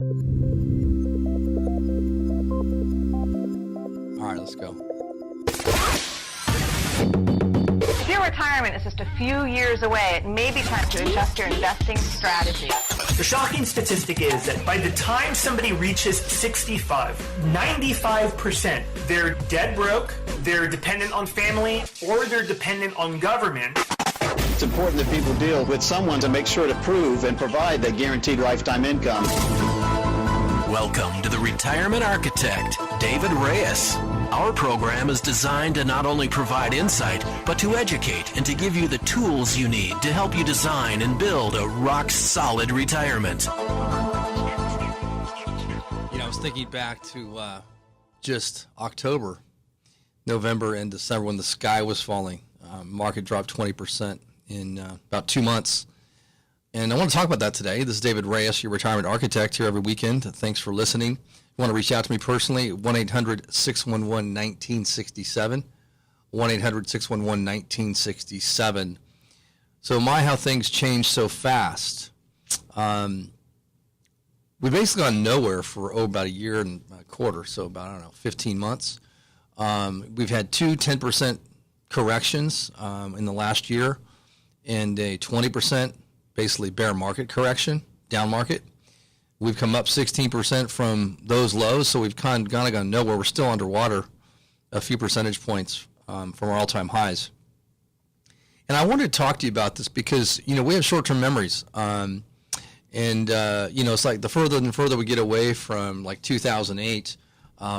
All right, let's go. If your retirement is just a few years away, it may be time to adjust your investing strategy. The shocking statistic is that by the time somebody reaches 65, 95%, they're dead broke, they're dependent on family, or they're dependent on government. It's important that people deal with someone to make sure to prove and provide that guaranteed lifetime income. Welcome to the Retirement Architect, David Reyes. Our program is designed to not only provide insight, but to educate and to give you the tools you need to help you design and build a rock-solid retirement. You know, I was thinking back to just October, November, and December when the sky was falling. Market dropped 20% in about 2 months. And I want to talk about that today. This is David Reyes, your retirement architect, here every weekend. Thanks for listening. If you want to reach out to me personally, 1-800-611-1967, 1-800-611-1967. So how things changed so fast. We've basically gone nowhere for about a year and a quarter, so about, 15 months. We've had two 10% corrections in the last year and a 20% basically bear market correction, down market. We've come up 16% from those lows, so we've kind of gone nowhere. We're still underwater a few percentage points from our all-time highs. And I wanted to talk to you about this because, we have short-term memories. It's like the further and further we get away from like 2008,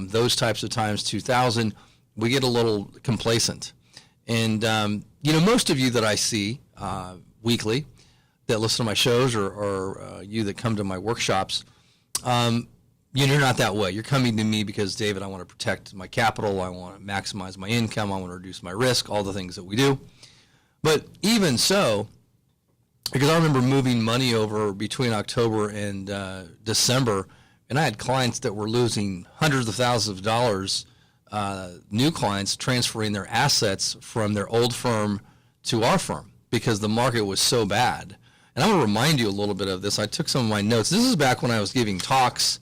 those types of times, 2000, we get a little complacent. And, most of you that I see weekly that listen to my shows or you that come to my workshops, you're not that way. You're coming to me because, David, I want to protect my capital. I want to maximize my income. I want to reduce my risk, all the things that we do. But even so, because I remember moving money over between October and December, and I had clients that were losing hundreds of thousands of dollars, new clients transferring their assets from their old firm to our firm because the market was so bad. And I'm going to remind you a little bit of this. I took some of my notes. This is back when I was giving talks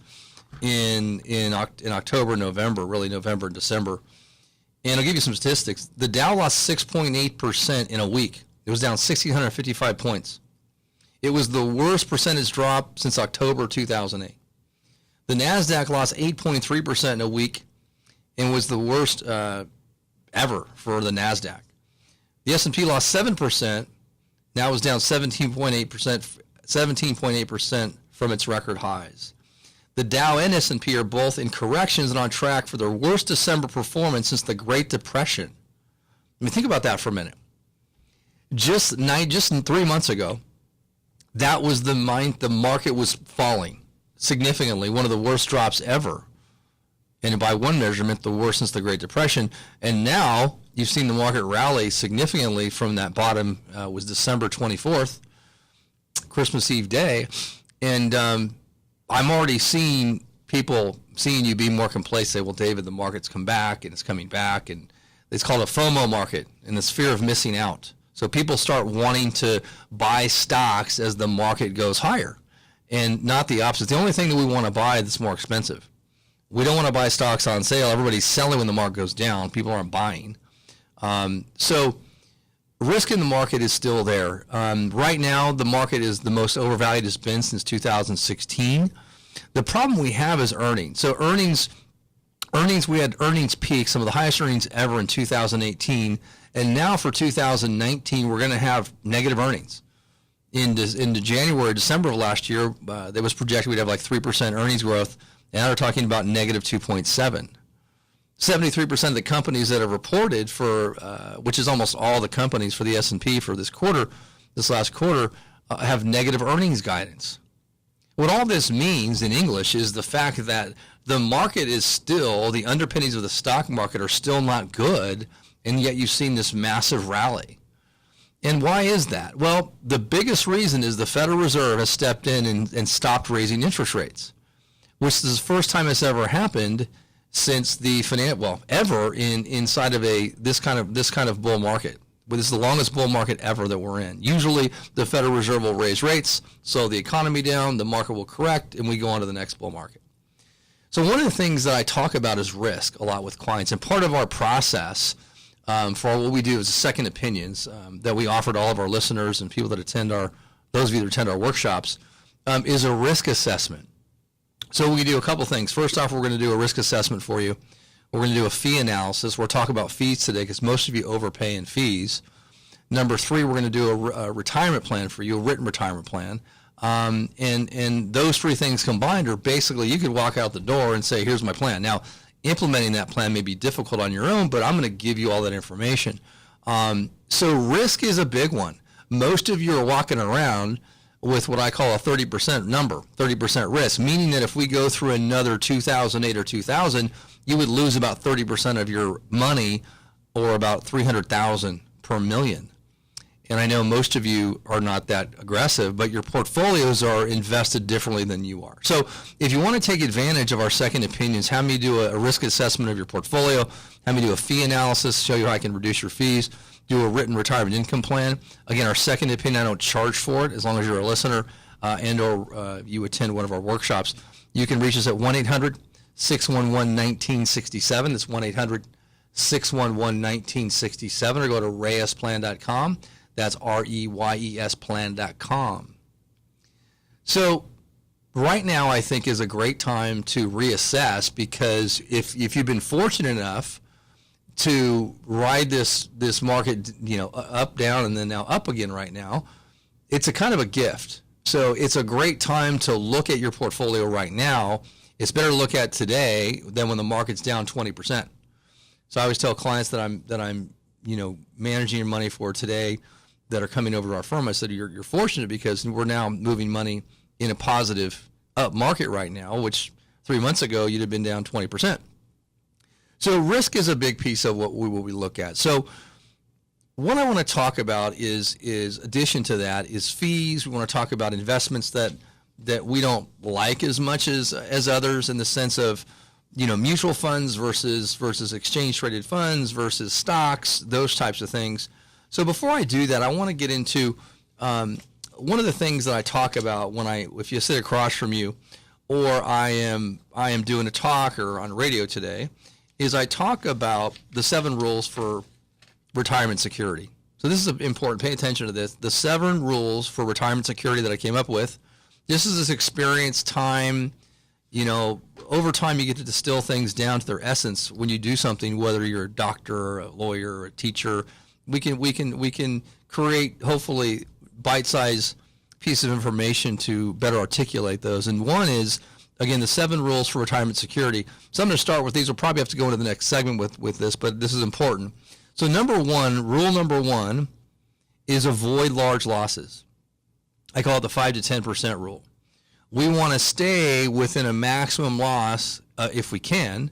in October, November, really November and December. And I'll give you some statistics. The Dow lost 6.8% in a week. It was down 1,655 points. It was the worst percentage drop since October 2008. The NASDAQ lost 8.3% in a week and was the worst ever for the NASDAQ. The S&P lost 7%. Now it was down 17.8% from its record highs. The Dow and S&P are both in corrections and on track for their worst December performance since the Great Depression. I mean, think about that for a minute. Just 3 months ago, that was the market was falling significantly, one of the worst drops ever. And by one measurement, the worst since the Great Depression. And now you've seen the market rally significantly from that bottom, was December 24th, Christmas Eve day. And I'm already seeing you be more complacent, say, well, David, the market's come back and it's coming back. And it's called a FOMO market, and the fear of missing out. So people start wanting to buy stocks as the market goes higher and not the opposite. The only thing that we want to buy that's more expensive. We don't want to buy stocks on sale. Everybody's selling when the market goes down. People aren't buying. So risk in the market is still there. Right now, the market is the most overvalued it's been since 2016. The problem we have is earnings. So earnings, we had earnings peak, some of the highest earnings ever in 2018. And now for 2019, we're going to have negative earnings. Into January, December of last year, it was projected we'd have like 3% earnings growth. And now we're talking about negative 2.7. 73% of the companies that have reported for, which is almost all the companies for the S&P for this last quarter, have negative earnings guidance. What all this means in English is the fact that the market is still, the underpinnings of the stock market are still not good, and yet you've seen this massive rally. And why is that? Well, the biggest reason is the Federal Reserve has stepped in and stopped raising interest rates, which is the first time it's ever happened since ever inside of this kind of bull market. This is the longest bull market ever that we're in. Usually the Federal Reserve will raise rates, slow the economy down, the market will correct, and we go on to the next bull market. So one of the things that I talk about is risk a lot with clients. And part of our process for what we do is second opinions that we offer to all of our listeners and people that attend those of you that attend our workshops, is a risk assessment. So we do a couple things. First off, we're going to do a risk assessment for you. We're going to do a fee analysis. We'll talk about fees today because most of you overpay in fees. Number 3, we're going to do a retirement plan for you, a written retirement plan. And those 3 things combined are basically, you could walk out the door and say, here's my plan. Now, implementing that plan may be difficult on your own, but I'm going to give you all that information. So risk is a big one. Most of you are walking around with what I call a 30% number, 30% risk, meaning that if we go through another 2008 or 2000, you would lose about 30% of your money, or about 300,000 per million. And I know most of you are not that aggressive, but your portfolios are invested differently than you are. So if you want to take advantage of our second opinions, have me do a risk assessment of your portfolio, have me do a fee analysis, show you how I can reduce your fees, do a written retirement income plan. Again, our second opinion, I don't charge for it as long as you're a listener and or you attend one of our workshops. You can reach us at 1-800-611-1967. That's 1-800-611-1967, or go to reyesplan.com. That's REYES plan.com. So right now I think is a great time to reassess, because if you've been fortunate enough to ride this market, up, down, and then now up again right now, it's a kind of a gift. So it's a great time to look at your portfolio right now. It's better to look at today than when the market's down 20%. So I always tell clients that I'm managing your money for today that are coming over to our firm, I said, you're fortunate because we're now moving money in a positive up market right now, which 3 months ago you'd have been down 20%. So risk is a big piece of what we look at. So what I want to talk about is addition to that is fees. We want to talk about investments that we don't like as much as others, in the sense of, mutual funds versus exchange traded funds versus stocks, those types of things. So before I do that, I want to get into one of the things that I talk about if you sit across from you, or I am doing a talk or on radio today, is I talk about the 7 rules for retirement security. So this is important. Pay attention to this. The 7 rules for retirement security that I came up with. This is this experience, time. Over time you get to distill things down to their essence when you do something, whether you're a doctor or a lawyer or a teacher. We can create, hopefully, bite-sized piece of information to better articulate those. And one is, again, the 7 rules for retirement security. So I'm going to start with these. We'll probably have to go into the next segment with this, but this is important. So rule number one is avoid large losses. I call it the 5 to 10% rule. We want to stay within a maximum loss if we can,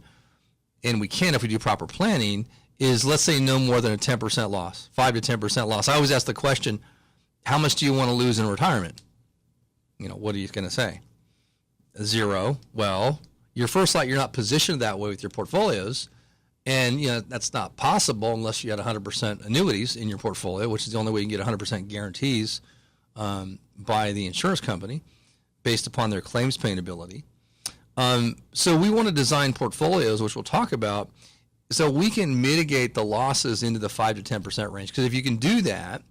and we can if we do proper planning, is, let's say, no more than a 10% loss, 5 to 10% loss. I always ask the question, how much do you want to lose in retirement? What are you going to say? 0. Well, your first light, you're not positioned that way with your portfolios, and that's not possible unless you had 100% annuities in your portfolio, which is the only way you can get 100% guarantees by the insurance company based upon their claims paying ability. So we want to design portfolios, which we'll talk about, so we can mitigate the losses into the 5 to 10% range. Because if you can do that,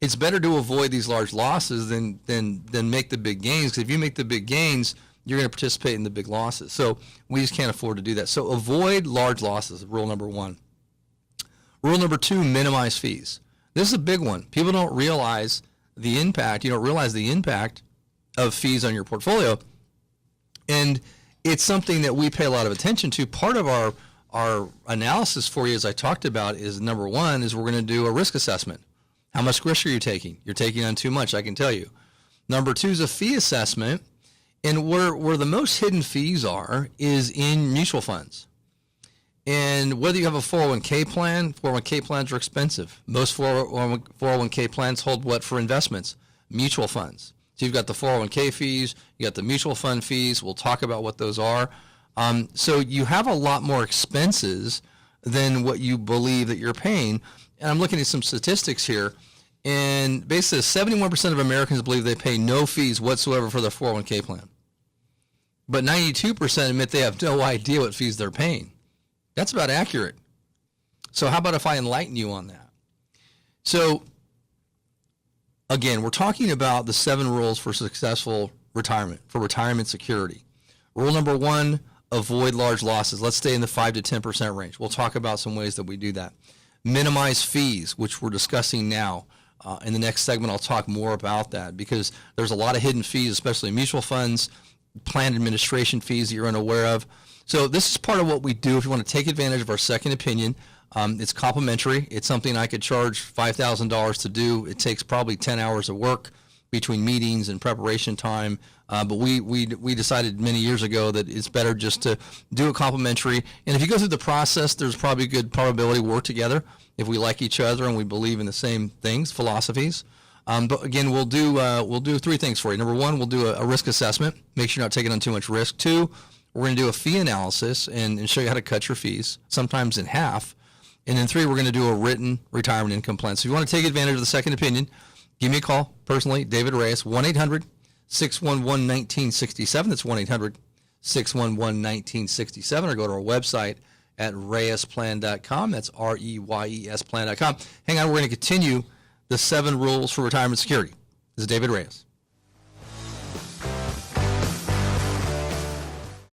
it's better to avoid these large losses than make the big gains. Because if you make the big gains, you're going to participate in the big losses. So we just can't afford to do that. So avoid large losses, rule number 1. Rule number 2, minimize fees. This is a big one. People don't realize the impact. You don't realize the impact of fees on your portfolio. And it's something that we pay a lot of attention to. Part of our analysis for you, as I talked about, is number 1 is we're going to do a risk assessment. How much risk are you taking? You're taking on too much, I can tell you. Number 2 is a fee assessment. And where the most hidden fees are is in mutual funds. And whether you have a 401k plan, 401k plans are expensive. Most 401k plans hold what for investments? Mutual funds. So you've got the 401k fees, you got the mutual fund fees. We'll talk about what those are. So you have a lot more expenses than what you believe that you're paying. And I'm looking at some statistics here, and basically 71% of Americans believe they pay no fees whatsoever for their 401k plan. But 92% admit they have no idea what fees they're paying. That's about accurate. So how about if I enlighten you on that? So again, we're talking about the 7 rules for successful retirement, for retirement security. Rule number 1, avoid large losses. Let's stay in the 5 to 10% range. We'll talk about some ways that we do that. Minimize fees, which we're discussing now. In the next segment, I'll talk more about that because there's a lot of hidden fees, especially in mutual funds, plan administration fees that you're unaware of. So this is part of what we do if you want to take advantage of our second opinion. It's complimentary. It's something I could charge $5,000 to do. It takes probably 10 hours of work between meetings and preparation time. But we decided many years ago that it's better just to do it complimentary. And if you go through the process, there's probably a good probability we'll work together if we like each other and we believe in the same things, philosophies. But again, we'll do 3 things for you. Number 1, we'll do a risk assessment. Make sure you're not taking on too much risk. 2, we're going to do a fee analysis and show you how to cut your fees, sometimes in half. And then 3, we're going to do a written retirement income plan. So if you want to take advantage of the second opinion, give me a call personally, David Reyes, 1-800-611-1967. That's 1-800-611-1967. Or go to our website at reyesplan.com. That's REYES plan.com. Hang on, we're going to continue the 7 rules for retirement security. This is David Reyes.